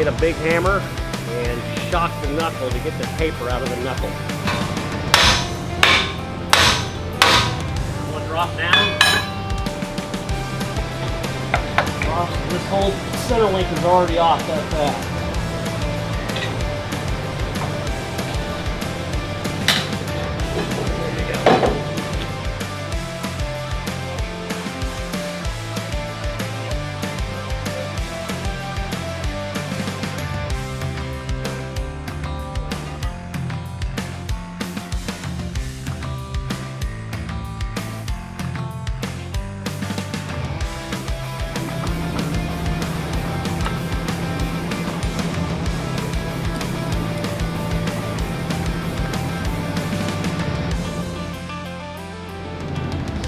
get a big hammer and shock the knuckle to get the paper out of the knuckle. One drop down. This whole center link is already off that fast. There you go.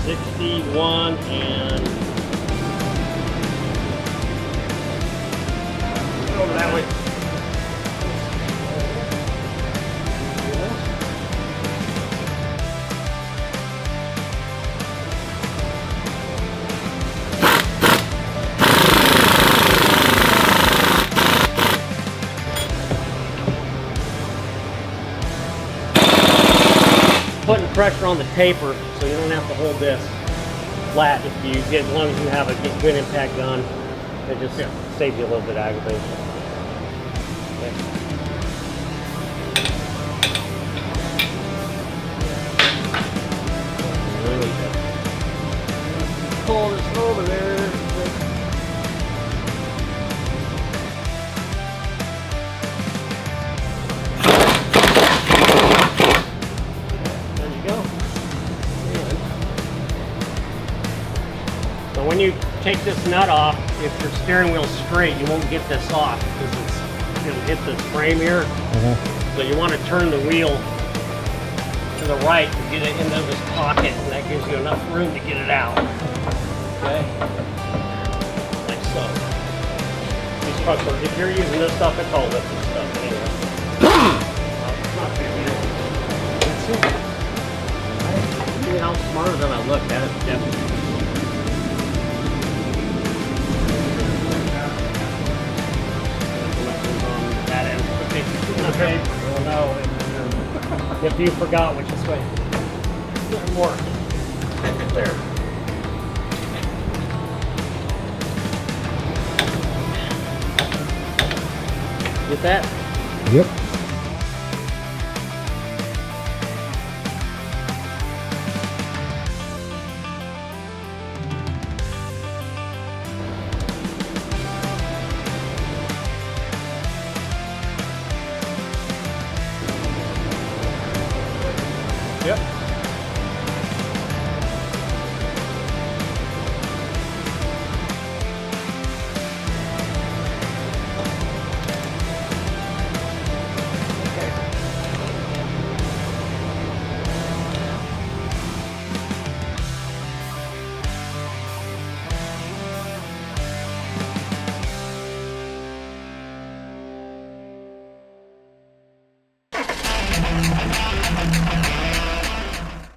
61 and over that way. Putting pressure on the taper so you don't have to hold this flat if you get, as long as you have a good impact gun. It just saves you a little bit of aggravation. Okay. Pull this over there. So when you take this nut off, if your steering wheel's straight, you won't get this off because it'll hit this frame here. So you want to turn the wheel to the right to get it into this pocket, and that gives you enough room to get it out. Okay? Like so. These trucks are, if you're using this stuff, it's all lifted stuff anyway. It's not a big deal. That's it. Right? How smarter than I look, that is definitely. Okay. Well, no. If you forgot which is way. More. There. Get that? Yep. Yep.